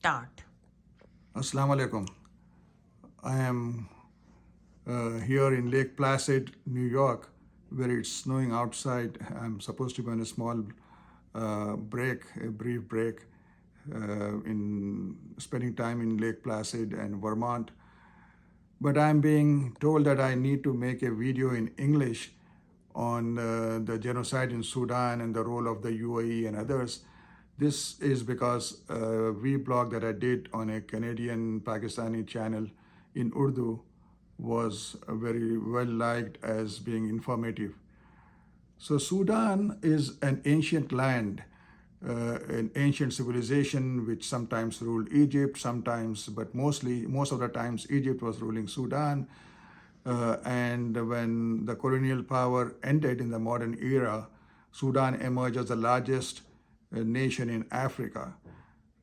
Start. Assalamu alaikum. I am here in Lake Placid, New York, where it's snowing outside. I'm supposed to be on a small break, a brief break, in spending time in Lake Placid and Vermont. But I'm being told that I need to make a video in English on the genocide in Sudan and the role of the UAE and others. This is because a vlog that I did on a Canadian Pakistani channel in Urdu was very well liked as being informative. So Sudan is an ancient land, an ancient civilization which sometimes ruled Egypt, sometimes, but most of the times, Egypt was ruling Sudan. And when the colonial power ended in the modern era, Sudan emerged as the largest nation in Africa.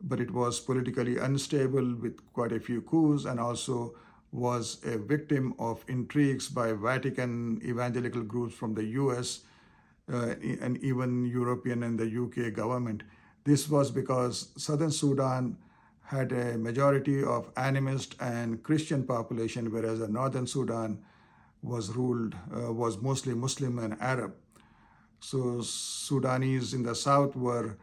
But it was politically unstable with quite a few coups and also was a victim of intrigues by Vatican evangelical groups from the US and even European and the UK government. This was because southern Sudan had a majority of animist and Christian population, whereas the northern Sudan was mostly Muslim and Arab. So Sudanese in the south were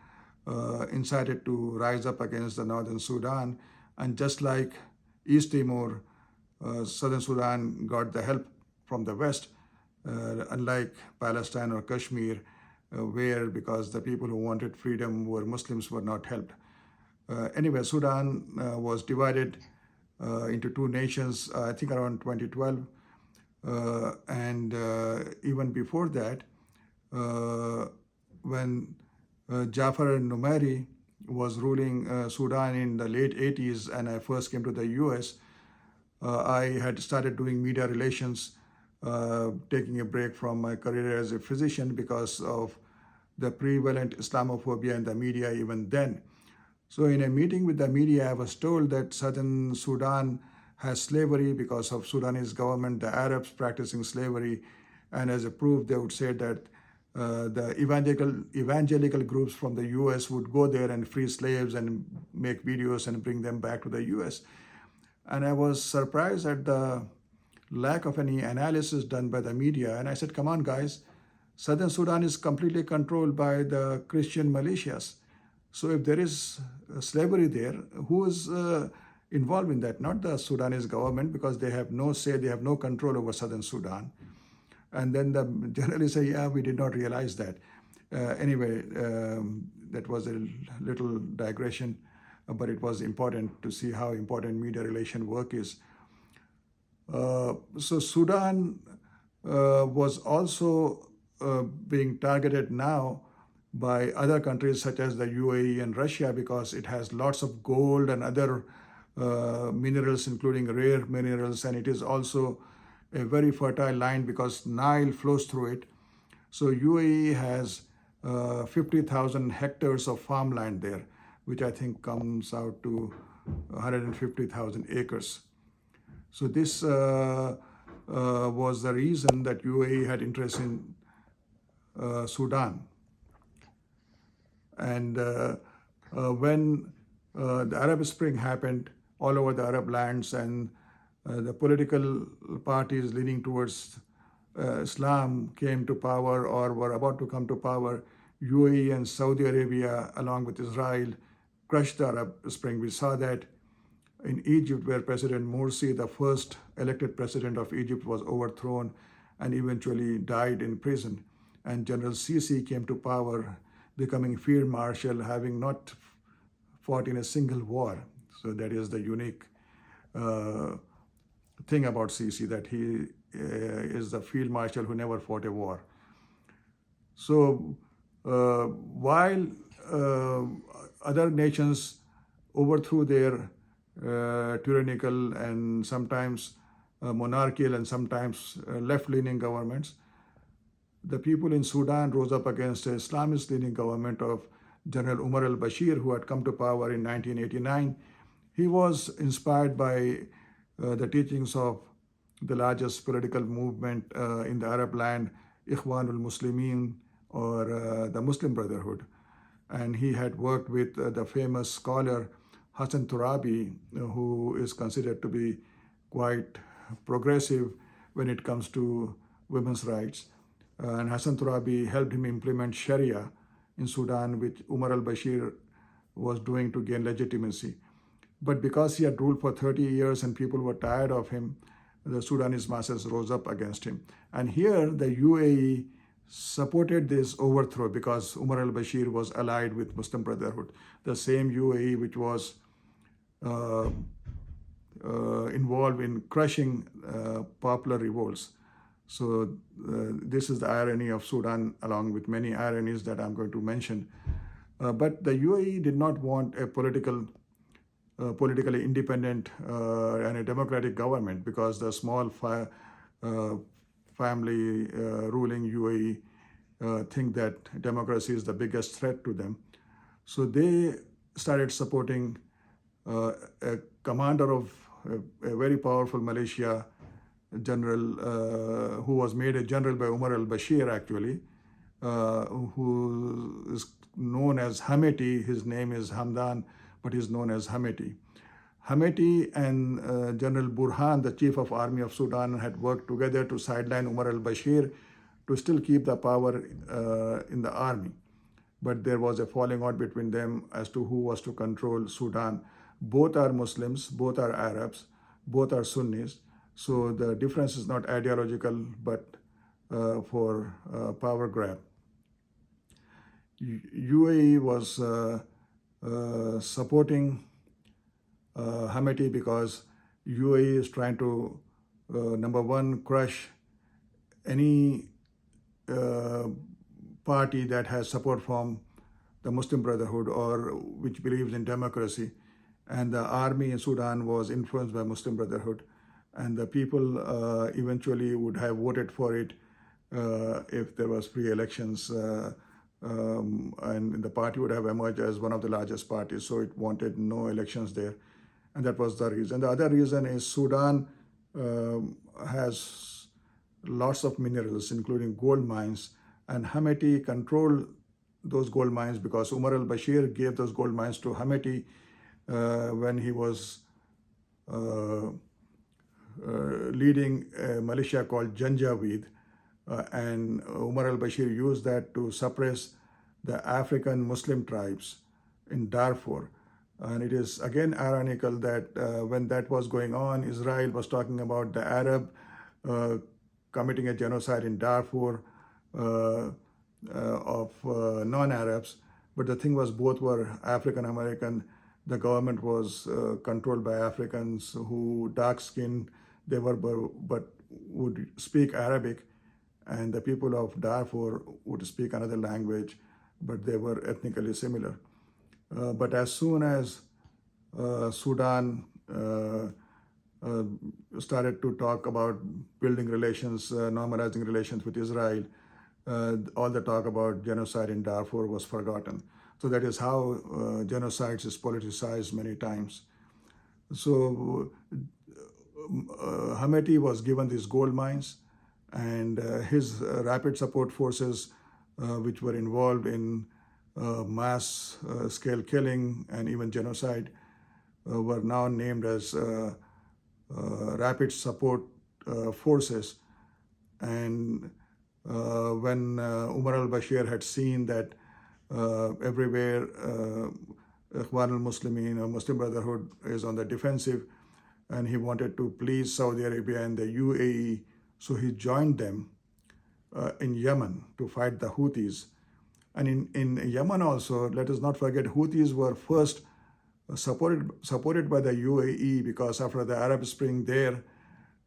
incited to rise up against the northern Sudan, and just like East Timor, southern Sudan got the help from the west, unlike Palestine or Kashmir, where because the people who wanted freedom were Muslims were not helped. Anyway, Sudan was divided into two nations, I think around 2012. And even before that, when Jafar Numeri was ruling Sudan in the late 80s, and I first came to the US, I had started doing media relations, taking a break from my career as a physician because of the prevalent Islamophobia in the media even then. So in a meeting with the media, I was told that southern Sudan has slavery because of Sudanese government, the Arabs practicing slavery, and as a proof, they would say that the evangelical groups from the US would go there and free slaves and make videos and bring them back to the US. And I was surprised at the lack of any analysis done by the media. And I said, come on, guys, southern Sudan is completely controlled by the Christian militias. So if there is slavery there, who is involved in that? Not the Sudanese government, because they have no say, they have no control over southern Sudan. And then the journalists say, yeah, we did not realize that. Anyway, that was a little digression, but it was important to see how important media relation work is. So Sudan was also being targeted now by other countries such as the UAE and Russia because it has lots of gold and other minerals, including rare minerals, and it is also a very fertile land because Nile flows through it. So UAE has 50,000 hectares of farmland there, which I think comes out to 150,000 acres. So this was the reason that UAE had interest in Sudan. And when the Arab Spring happened all over the Arab lands, and the political parties leaning towards Islam came to power or were about to come to power, UAE and Saudi Arabia, along with Israel, crushed the Arab Spring. We saw that in Egypt, where President Morsi, the first elected president of Egypt, was overthrown and eventually died in prison. And General Sisi came to power, becoming field marshal, having not fought in a single war. So that is the unique thing about Sisi, that he is the field marshal who never fought a war. So while other nations overthrew their tyrannical and sometimes monarchical and sometimes left-leaning governments, the people in Sudan rose up against an Islamist-leaning government of General Umar al-Bashir, who had come to power in 1989. He was inspired by the teachings of the largest political movement in the Arab land, Ikhwanul Muslimin, or the Muslim Brotherhood. And he had worked with the famous scholar Hassan Turabi, who is considered to be quite progressive when it comes to women's rights. And Hassan Turabi helped him implement Sharia in Sudan, which Umar al-Bashir was doing to gain legitimacy. But because he had ruled for 30 years and people were tired of him, the Sudanese masses rose up against him. And here the UAE supported this overthrow because Umar al-Bashir was allied with Muslim Brotherhood, the same UAE which was uh, involved in crushing popular revolts. So this is the irony of Sudan, along with many ironies that I'm going to mention. But the UAE did not want a politically independent and a democratic government because the small family ruling UAE think that democracy is the biggest threat to them. So they started supporting a commander of a very powerful militia general who was made a general by Umar al-Bashir actually, who is known as Hameti. His name is Hamdan, but he's known as Hameti. Hameti and General Burhan, the chief of army of Sudan, had worked together to sideline Umar al-Bashir to still keep the power in the army. But there was a falling out between them as to who was to control Sudan. Both are Muslims, both are Arabs, both are Sunnis. So the difference is not ideological, but for power grab. UAE was supporting Hameti because UAE is trying to, number one, crush any party that has support from the Muslim Brotherhood or which believes in democracy. And the army in Sudan was influenced by Muslim Brotherhood. And the people eventually would have voted for it if there was free elections, and the party would have emerged as one of the largest parties. So it wanted no elections there, and that was the reason. The other reason is Sudan has lots of minerals, including gold mines, and Hameti controlled those gold mines because Umar al-Bashir gave those gold mines to Hameti when he was leading a militia called Janjaweed, and Umar al-Bashir used that to suppress the African Muslim tribes in Darfur. And it is again ironical that when that was going on, Israel was talking about the Arab committing a genocide in Darfur of non-Arabs, but the thing was both were African American. The government was controlled by Africans who dark-skinned they were, but would speak Arabic, and the people of Darfur would speak another language, but they were ethnically similar. But as soon as Sudan started to talk about building relations, normalizing relations with Israel, all the talk about genocide in Darfur was forgotten. So that is how genocide is politicized many times. So Hameti was given these gold mines, and his rapid support forces, which were involved in mass scale killing and even genocide, were now named as rapid support forces. And when Umar al-Bashir had seen that everywhere Ikhwan al-Muslimin or Muslim Brotherhood is on the defensive, and he wanted to please Saudi Arabia and the UAE, so he joined them in Yemen to fight the Houthis. And in Yemen also, let us not forget, Houthis were first supported by the UAE because after the Arab Spring there,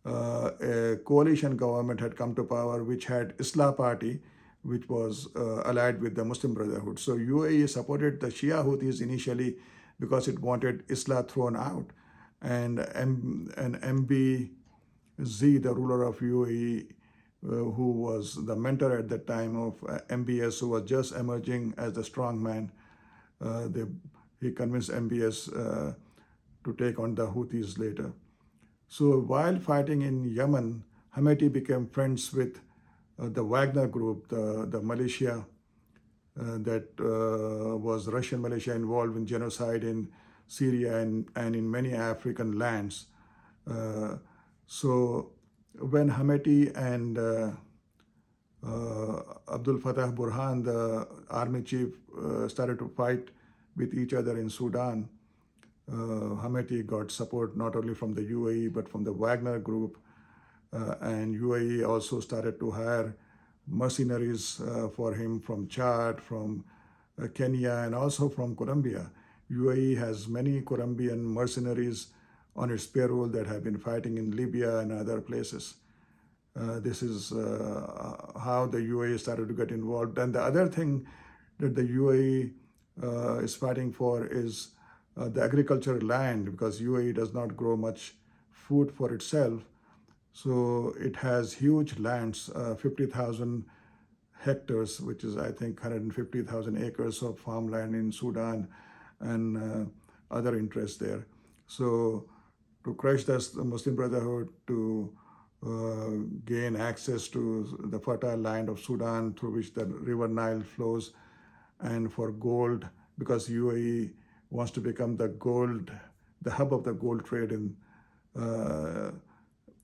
a coalition government had come to power which had Islah Party, which was allied with the Muslim Brotherhood. So UAE supported the Shia Houthis initially because it wanted Islah thrown out. And MBZ, the ruler of UAE, who was the mentor at that time of MBS, who was just emerging as the strong man, he convinced MBS to take on the Houthis later. So while fighting in Yemen, Hameti became friends with the Wagner group, the militia that was Russian militia involved in genocide in Syria and in many African lands. So when Hameti and Abdul Fattah Burhan, the army chief, started to fight with each other in Sudan, Hameti got support not only from the UAE but from the Wagner group, and UAE also started to hire mercenaries for him from Chad, from Kenya, and also from Colombia. UAE has many Colombian mercenaries on its payroll that have been fighting in Libya and other places. This is how the UAE started to get involved. And the other thing that the UAE is fighting for is the agricultural land, because UAE does not grow much food for itself. So it has huge lands, 50,000 hectares, which is, I think, 150,000 acres of farmland in Sudan, and other interests there. So to crush the Muslim Brotherhood, to gain access to the fertile land of Sudan through which the river Nile flows, and for gold, because UAE wants to become the hub of the gold trade in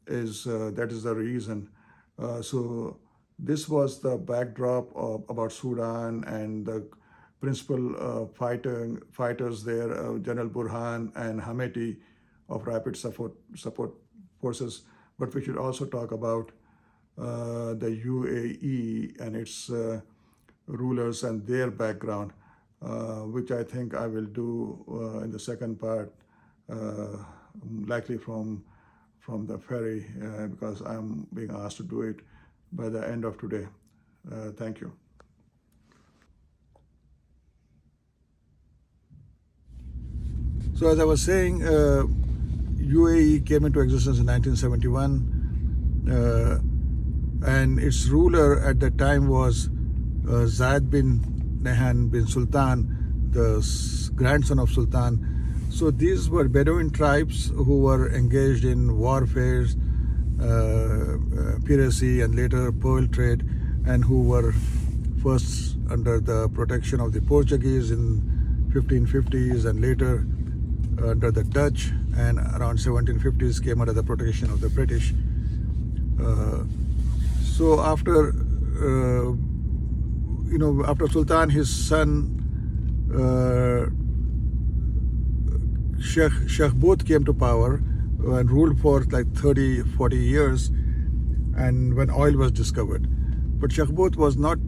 that is the reason. So this was the backdrop about Sudan, and the principal fighters there, General Burhan and Hameti of Rapid Support Forces. But we should also talk about the UAE and its rulers and their background, which I think I will do in the second part, likely from the ferry, because I'm being asked to do it by the end of today. Thank you. So as I was saying, UAE came into existence in 1971, and its ruler at that time was Zayed bin Nahyan bin Sultan, the grandson of Sultan. So these were Bedouin tribes who were engaged in warfare, piracy, and later pearl trade, and who were first under the protection of the Portuguese in 1550s, and later under the Dutch, and around 1750s came under the protection of the British. So after after Sultan, his son Sheikh Booth came to power and ruled for like 30-40 years, and when oil was discovered. But Sheikh Booth was not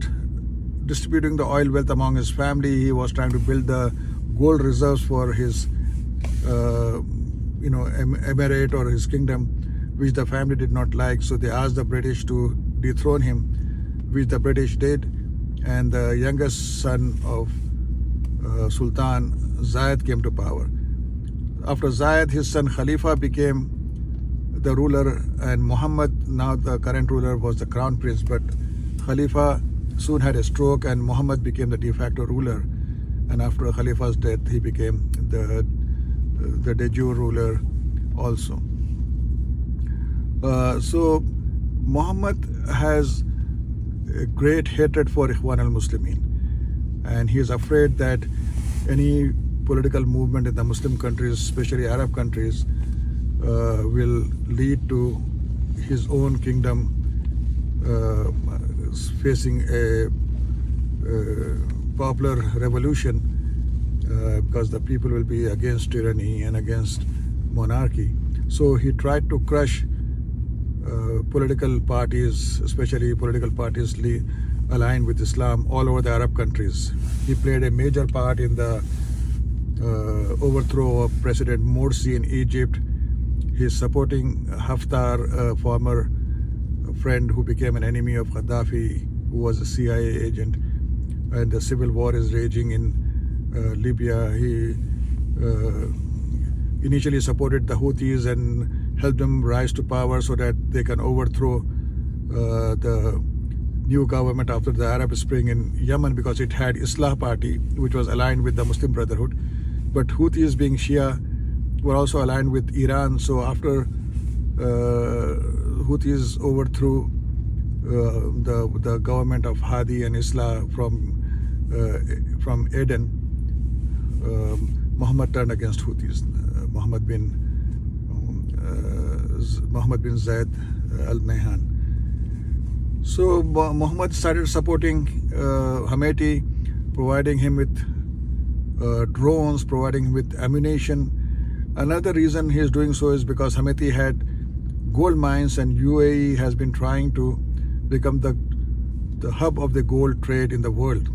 distributing the oil wealth among his family. He was trying to build the gold reserves for his emirate or his kingdom, which the family did not like. So they asked the British to dethrone him, which the British did. And the youngest son of Sultan, Zayed, came to power. After Zayed, his son Khalifa became the ruler, and Muhammad, now the current ruler, was the crown prince. But Khalifa soon had a stroke, and Muhammad became the de facto ruler. And after Khalifa's death, he became the de jure ruler also. So Muhammad has a great hatred for Ikhwan al-Muslimin, and he is afraid that any political movement in the Muslim countries, especially Arab countries, will lead to his own kingdom facing a popular revolution, because the people will be against tyranny and against monarchy. So he tried to crush political parties, especially political parties aligned with Islam, all over the Arab countries. He played a major part in the overthrow of President Morsi in Egypt. He is supporting Haftar, a former friend who became an enemy of Gaddafi, who was a CIA agent, and the civil war is raging in Libya. He initially supported the Houthis and helped them rise to power so that they can overthrow the new government after the Arab Spring in Yemen, because it had Islah Party, which was aligned with the Muslim Brotherhood. But Houthis, being Shia, were also aligned with Iran. So after Houthis overthrew the government of Hadi and Islah from Aden, Muhammad turned against Houthis. Mohammed bin Zayed Al Nahyan. So Muhammad started supporting Hemeti, providing him with drones, providing him with ammunition. Another reason he is doing so is because Hemeti had gold mines, and UAE has been trying to become the hub of the gold trade in the world.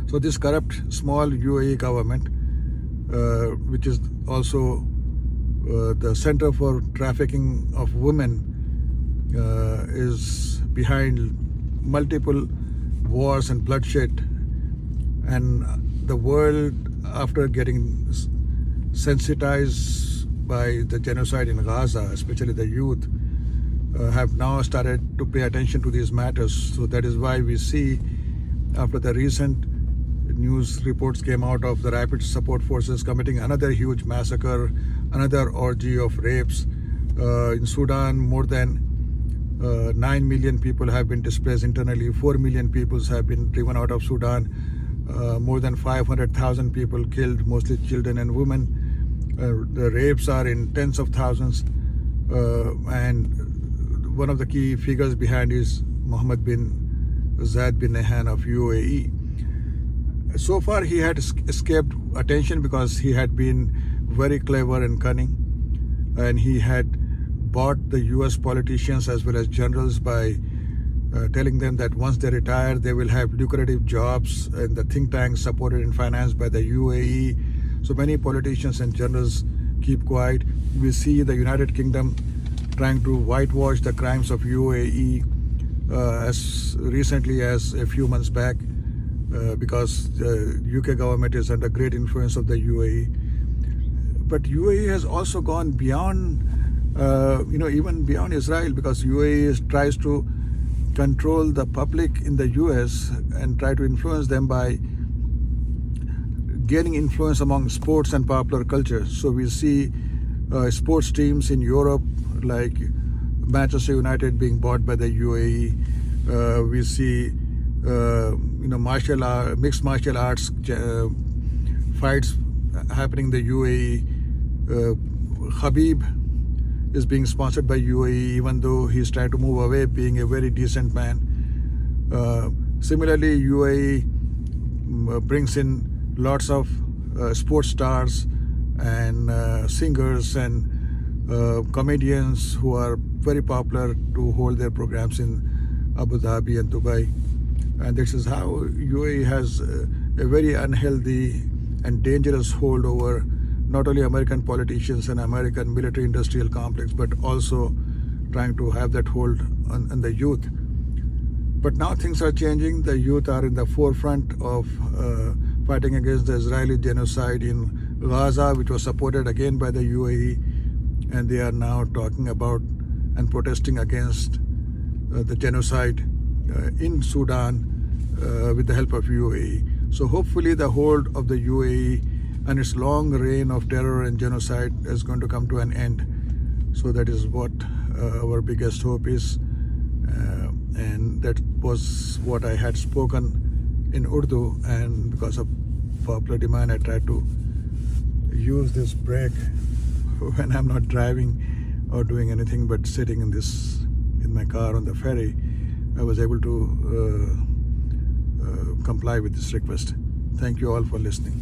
So this corrupt small UAE government, which is also the center for trafficking of women, is behind multiple wars and bloodshed. And the world, after getting sensitized by the genocide in Gaza, especially the youth, have now started to pay attention to these matters. So that is why we see, after the recent news reports came out of the Rapid Support Forces committing another huge massacre, another orgy of rapes. In Sudan, more than 9 million people have been displaced internally, 4 million people have been driven out of Sudan, more than 500,000 people killed, mostly children and women. The rapes are in tens of thousands, and one of the key figures behind is Mohammed bin Zayed bin Nahyan of UAE. So far he had escaped attention because he had been very clever and cunning, and he had bought the US politicians as well as generals by telling them that once they retire they will have lucrative jobs in the think tanks supported and financed by the UAE. So many politicians and generals keep quiet. We see the United Kingdom trying to whitewash the crimes of UAE as recently as a few months back, because the UK government is under great influence of the UAE. But UAE has also gone beyond, even beyond Israel, because UAE tries to control the public in the US and try to influence them by gaining influence among sports and popular culture. So we see sports teams in Europe like Manchester United being bought by the UAE. We see mixed martial arts fights happening in the UAE. Khabib is being sponsored by UAE, even though he's trying to move away, being a very decent man. Similarly, UAE brings in lots of sports stars and singers and comedians who are very popular to hold their programs in Abu Dhabi and Dubai. And this is how UAE has a very unhealthy and dangerous hold over not only American politicians and American military industrial complex, but also trying to have that hold on the youth. But now things are changing. The youth are in the forefront of fighting against the Israeli genocide in Gaza, which was supported again by the UAE, and they are now talking about and protesting against the genocide in Sudan with the help of UAE. So hopefully the hold of the UAE and its long reign of terror and genocide is going to come to an end. So that is what our biggest hope is, and that was what I had spoken in Urdu, and because of popular demand I tried to use this break when I'm not driving or doing anything but sitting in my car on the ferry. I was able to comply with this request. Thank you all for listening.